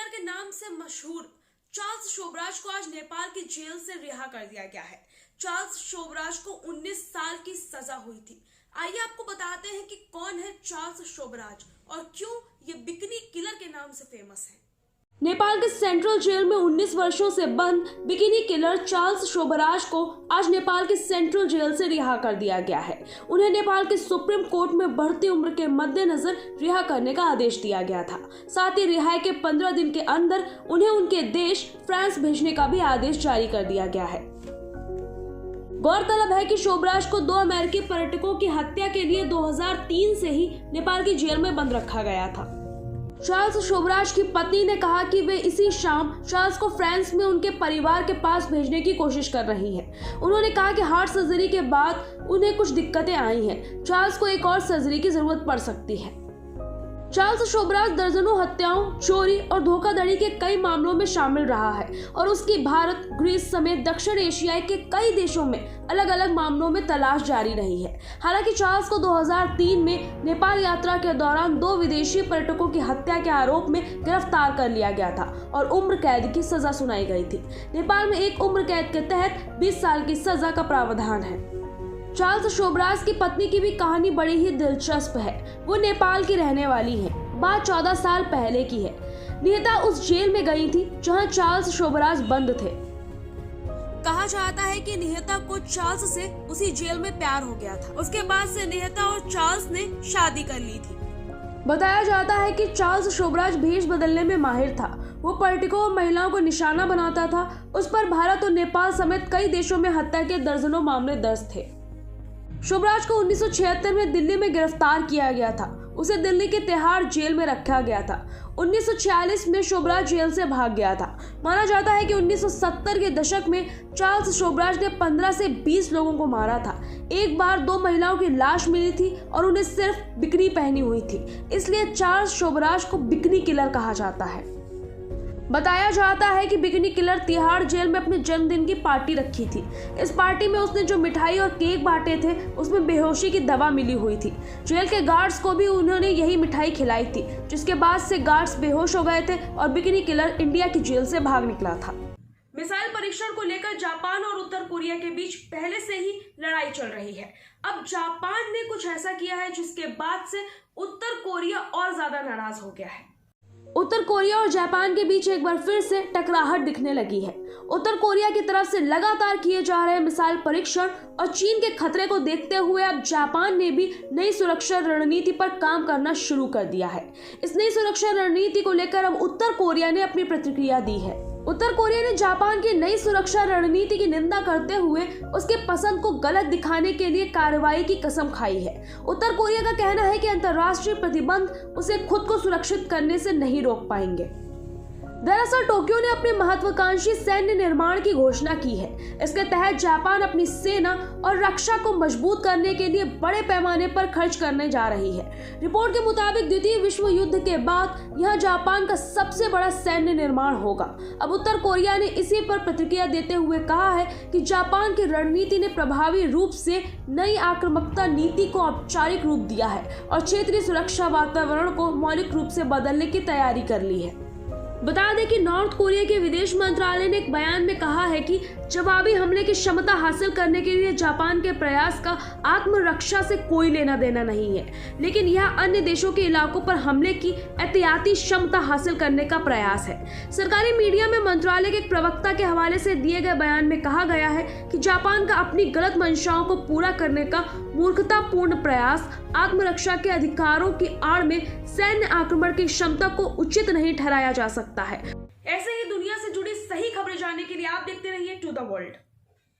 Killer के नाम से मशहूर चार्ल्स शोबराज को आज नेपाल की जेल से रिहा कर दिया गया है। चार्ल्स शोबराज को 19 साल की सजा हुई थी। आइए आपको बताते हैं कि कौन है चार्ल्स शोबराज और क्यों ये बिकिनी किलर के नाम से फेमस है। नेपाल के सेंट्रल जेल में 19 वर्षों से बंद बिकिनी किलर चार्ल्स शोबराज को आज नेपाल के सेंट्रल जेल से रिहा कर दिया गया है। उन्हें नेपाल के सुप्रीम कोर्ट में बढ़ती उम्र के मद्देनजर रिहा करने का आदेश दिया गया था। साथ ही रिहाई के 15 दिन के अंदर उन्हें उनके देश फ्रांस भेजने का भी आदेश जारी कर दिया गया है। गौरतलब है कि शोबराज को 2 अमेरिकी पर्यटकों की हत्या के लिए 2003 से ही नेपाल की जेल में बंद रखा गया था। चार्ल्स शोबराज की पत्नी ने कहा कि वे इसी शाम चार्ल्स को फ्रांस में उनके परिवार के पास भेजने की कोशिश कर रही हैं। उन्होंने कहा कि हार्ट सर्जरी के बाद उन्हें कुछ दिक्कतें आई हैं। चार्ल्स को एक और सर्जरी की जरूरत पड़ सकती है। चार्ल्स शोबराज दर्जनों हत्याओं, चोरी और धोखाधड़ी के कई मामलों में शामिल रहा है और उसकी भारत, ग्रीस समेत दक्षिण एशिया के कई देशों में अलग अलग मामलों में तलाश जारी रही है। हालांकि चार्ल्स को 2003 में नेपाल यात्रा के दौरान 2 विदेशी पर्यटकों की हत्या के आरोप में गिरफ्तार कर लिया गया था और उम्र कैद की सजा सुनाई गई थी। नेपाल में एक उम्र कैद के तहत 20 साल की सजा का प्रावधान है। चार्ल्स शोबराज की पत्नी की भी कहानी बड़ी ही दिलचस्प है। वो नेपाल की रहने वाली है। बात 14 साल पहले की है। निहता उस जेल में गई थी जहां चार्ल्स शोबराज बंद थे। कहा जाता है कि निहता को चार्ल्स से उसी जेल में प्यार हो गया था। उसके बाद से निहता और चार्ल्स ने शादी कर ली थी। बताया जाता है कि चार्ल्स शोबराज भेष बदलने में माहिर था। वो पर्यटकों और महिलाओं को निशाना बनाता था। उस पर भारत और नेपाल समेत कई देशों में हत्या के दर्जनों मामले दर्ज थे। शोबराज को 1976 में दिल्ली में गिरफ्तार किया गया था। उसे दिल्ली के तिहाड़ जेल में रखा गया था। 1946 में शोबराज जेल से भाग गया था। माना जाता है कि 1970 के दशक में चार्ल्स शोबराज ने 15 से 20 लोगों को मारा था। एक बार 2 महिलाओं की लाश मिली थी और उन्हें सिर्फ बिकनी पहनी हुई थी, इसलिए चार्ल्स शोबराज को बिकनी किलर कहा जाता है। बताया जाता है कि बिकनी किलर तिहाड़ जेल में अपने जन्मदिन की पार्टी रखी थी। इस पार्टी में उसने जो मिठाई और केक बांटे थे उसमें बेहोशी की दवा मिली हुई थी। जेल के गार्ड्स को भी उन्होंने यही मिठाई खिलाई थी, जिसके बाद से गार्ड्स बेहोश हो गए थे और बिकनी किलर इंडिया की जेल से भाग निकला था। मिसाइल परीक्षण को लेकर जापान और उत्तर कोरिया के बीच पहले से ही लड़ाई चल रही है। अब जापान ने कुछ ऐसा किया है जिसके बाद से उत्तर कोरिया और ज्यादा नाराज हो गया है। उत्तर कोरिया और जापान के बीच एक बार फिर से टकराहट दिखने लगी है। उत्तर कोरिया की तरफ से लगातार किए जा रहे मिसाइल परीक्षण और चीन के खतरे को देखते हुए अब जापान ने भी नई सुरक्षा रणनीति पर काम करना शुरू कर दिया है। इस नई सुरक्षा रणनीति को लेकर अब उत्तर कोरिया ने अपनी प्रतिक्रिया दी है। उत्तर कोरिया ने जापान की नई सुरक्षा रणनीति की निंदा करते हुए उसके पसंद को गलत दिखाने के लिए कार्रवाई की कसम खाई है। उत्तर कोरिया का कहना है कि अंतर्राष्ट्रीय प्रतिबंध उसे खुद को सुरक्षित करने से नहीं रोक पाएंगे। दरअसल टोक्यो ने अपने महत्वाकांक्षी सैन्य निर्माण की घोषणा की है। इसके तहत जापान अपनी सेना और रक्षा को मजबूत करने के लिए बड़े पैमाने पर खर्च करने जा रही है। रिपोर्ट के मुताबिक द्वितीय विश्व युद्ध के बाद यह जापान का सबसे बड़ा सैन्य निर्माण होगा। अब उत्तर कोरिया ने इसी पर प्रतिक्रिया देते हुए कहा है कि जापान की रणनीति ने प्रभावी रूप से नई आक्रामकता नीति को औपचारिक रूप दिया है और क्षेत्रीय सुरक्षा वातावरण को मौलिक रूप से बदलने की तैयारी कर ली है। बता दें कि नॉर्थ कोरिया के विदेश मंत्रालय ने एक बयान में कहा है कि जवाबी हमले की क्षमता हासिल करने के लिए जापान के प्रयास का आत्मरक्षा से कोई लेना देना नहीं है, लेकिन यह अन्य देशों के इलाकों पर हमले की एहतियाती क्षमता हासिल करने का प्रयास है। सरकारी मीडिया में मंत्रालय के एक प्रवक्ता के हवाले से दिए गए बयान में कहा गया है कि जापान का अपनी गलत मंशाओं को पूरा करने का मूर्खतापूर्ण प्रयास आत्मरक्षा के अधिकारों की आड़ में सैन्य आक्रमण की क्षमता को उचित नहीं ठहराया जा सकता है। ऐसे ही दुनिया से जुड़ी सही खबरें जानने के लिए आप देखते रहिए टू द वर्ल्ड।